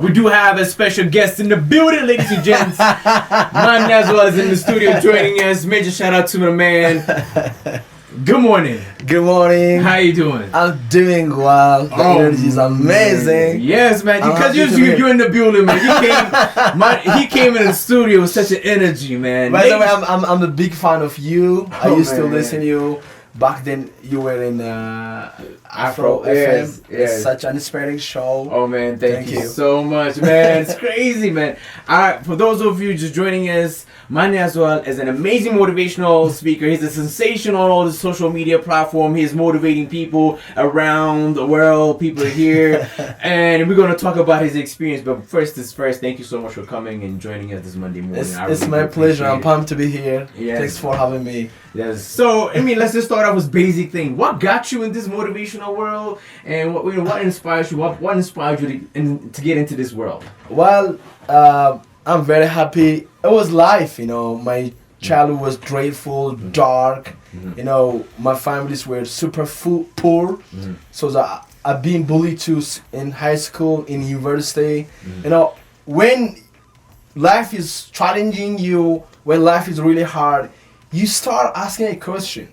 We do have a special guest in the building, ladies and gents. Manyazewal is in the studio joining us. Major shout out to my man. Good morning. Good morning. How you doing? I'm doing well. The energy is amazing. Man. Yes, man. Because you're in the building, man. He came in the studio with such an energy, man. By the way, I'm a big fan of you. I used to listen to you. Back then, you were in Afro FM. Yes. It's such an inspiring show. Oh man, thank you so much, man. It's crazy, man. For those of you just joining us, Manyazewal is an amazing motivational speaker. He's a sensation on all the social media platform. He's motivating people around the world. People are here, and we're gonna talk about his experience. But first, thank you so much for coming and joining us this Monday morning. It's my pleasure. I'm pumped to be here. Yes. Thanks for having me. Yes. So, let's just start off with basic thing. What got you in this motivational world, and what inspires you? What inspired you to get into this world? Well, I'm very happy. It was life, My childhood was dreadful, dark. My families were super poor. So I've been bullied too in high school, in university. When life is challenging you, when life is really hard, you start asking a question,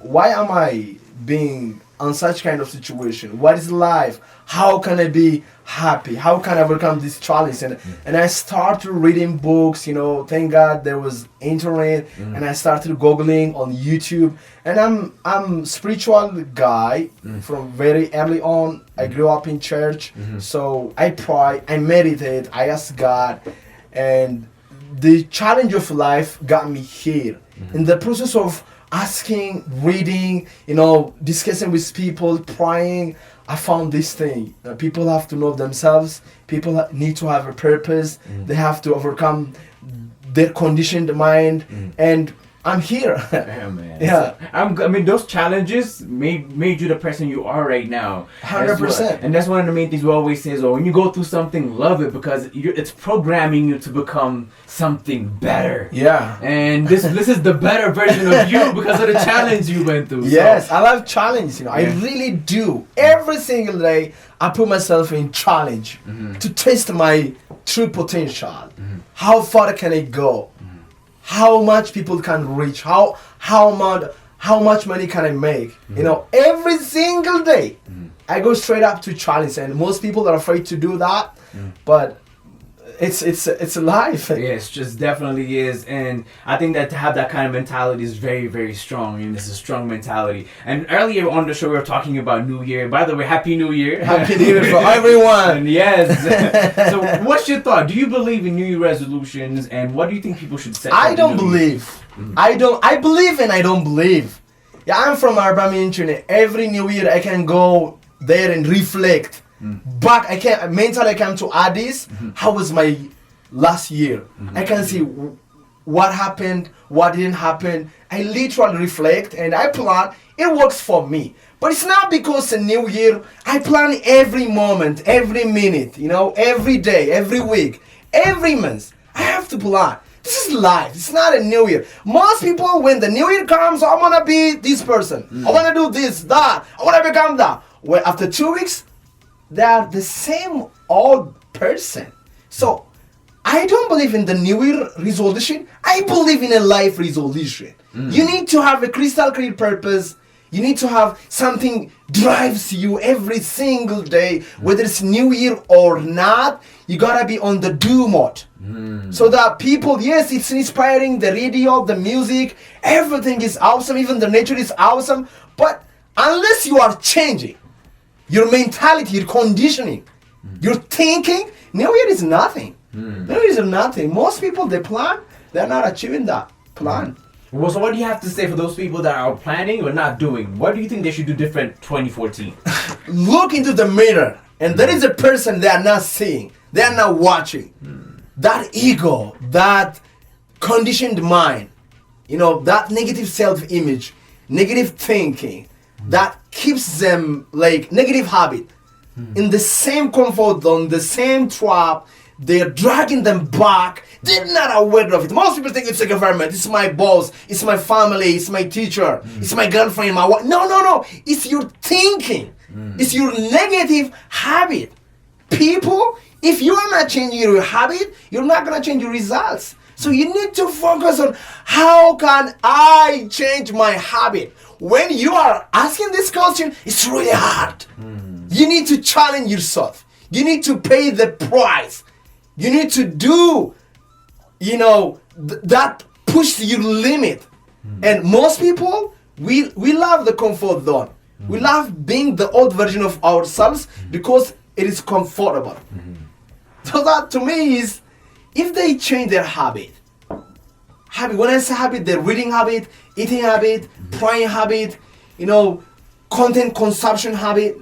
why am I being on such kind of situation? What is life? How can I be happy? How can I overcome this challenge? And I started reading books, thank God there was internet, and I started Googling on YouTube. And I'm spiritual guy from very early on. I grew up in church, so I pray, I meditate, I ask God, and the challenge of life got me here. In the process of asking, reading, discussing with people, praying, I found this thing. People have to know themselves. People need to have a purpose. They have to overcome their conditioned mind. And I'm here. Yeah, man. Yeah. So, those challenges made you the person you are right now. 100%. And that's one of the main things we always say is, when you go through something, love it, because it's programming you to become something better. Yeah. And this is the better version of you because of the challenge you went through. Yes, I love challenge. I really do. Every single day, I put myself in challenge to test my true potential. How far can I go? How much people can reach? How much money can I make? Every single day, I go straight up to challenge, and most people are afraid to do that, but it's a life. Yes, just definitely is, and I think that to have that kind of mentality is very, very strong. It's a strong mentality. And earlier on the show, we were talking about New Year. By the way, Happy New Year! Happy New Year for everyone. Yes. So, what's your thought? Do you believe in New Year resolutions, and what do you think people should set? I don't believe. I believe and I don't believe. Yeah, I'm from Arbamian. Every New Year, I can go there and reflect. But I can mentally I come to Addis. How was my last year? I can see what happened, what didn't happen. I literally reflect and I plan. It works for me. But it's not because a new year. I plan every moment, every minute, every day, every week, every month. I have to plan. This is life. It's not a new year. Most people, when the new year comes, I want to be this person. I want to do this, that. I want to become that. Well, after 2 weeks, they are the same old person. So I don't believe in the New Year resolution. I believe in a life resolution. You need to have a crystal clear purpose. You need to have something drives you every single day, whether it's New Year or not. You gotta be on the do mode. So that people, yes, it's inspiring. The radio, the music, everything is awesome. Even the nature is awesome. But unless you are changing your mentality, your conditioning, your thinking, New Year is nothing. New Year is nothing. Most people, they plan, they're not achieving that plan. Well, so what do you have to say for those people that are planning or not doing? What do you think they should do different 2014? Look into the mirror, and there is a person they are not seeing, they are not watching. That ego, that conditioned mind, that negative self-image, negative thinking, that keeps them like negative habit in the same comfort zone, the same trap. They're dragging them back. They're not aware of it. Most people think it's a government, it's my boss, it's my family, it's my teacher, it's my girlfriend, my wife. No. It's your thinking. It's your negative habit. people, if you are not changing your habit, you're not gonna change your results. So you need to focus on how can I change my habit. When you are asking this question, it's really hard. You need to challenge yourself. You need to pay the price. You need to do, that push your limit. And most people, we love the comfort zone. We love being the old version of ourselves because it is comfortable. So that to me is, if they change their habit, when I say habit, their reading habit, eating habit, praying habit, content consumption habit,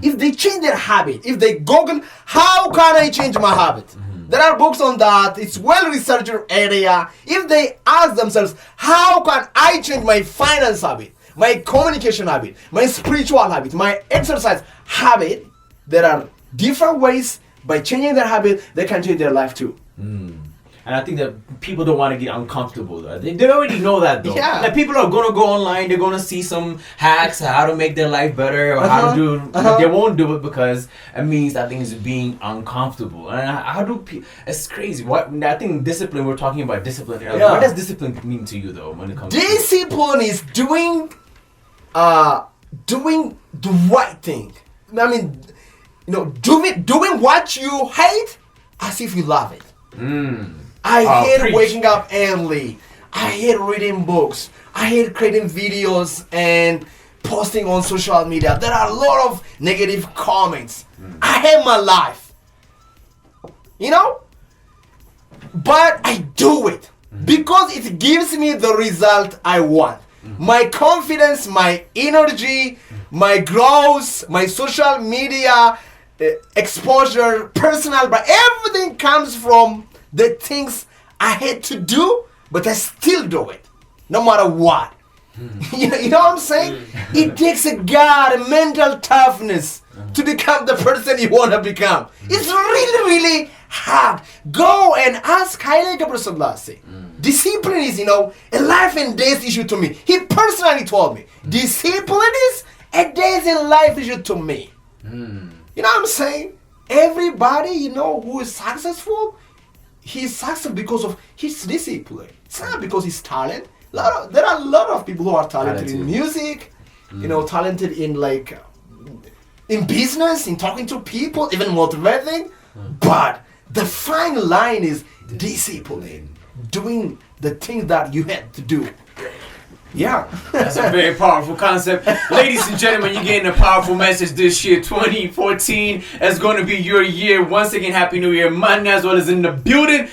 if they change their habit, if they Google, how can I change my habit? There are books on that. It's well-researched area. If they ask themselves, how can I change my finance habit, my communication habit, my spiritual habit, my exercise habit, there are different ways. By changing their habit, they can change their life too. And I think that people don't want to get uncomfortable. Though. They already know that though. Yeah. Like people are gonna go online. They're gonna see some hacks, how to make their life better, or how to do. But they won't do it because it means that thing is being uncomfortable. And how do people? It's crazy. I think discipline. We're talking about discipline. Yeah. What does discipline mean to you though when it comes? Discipline is doing the right thing. I mean, doing what you hate as if you love it. I hate waking up early. I hate reading books. I hate creating videos and posting on social media. There are a lot of negative comments. I hate my life. But I do it because it gives me the result I want. My confidence, my energy, my growth, my social media exposure, personal, but everything comes from the things I had to do, but I still do it, no matter what. You know what I'm saying? It takes a mental toughness to become the person you want to become. It's really, really hard. Go and ask Haile Gebrselassie. Discipline is, a life and death issue to me. He personally told me, discipline is a days in life issue to me. You know what I'm saying? Everybody, who is successful, he's successful because of his discipline. It's not because he's talent. There are a lot of people who are talented in music, talented in business, in talking to people, even motivating. But the fine line is discipline, doing the thing that you had to do. Yeah. That's a very powerful concept. Ladies and gentlemen, you're getting a powerful message this year. 2014 is going to be your year. Once again, Happy New Year. Manyazewal is in the building.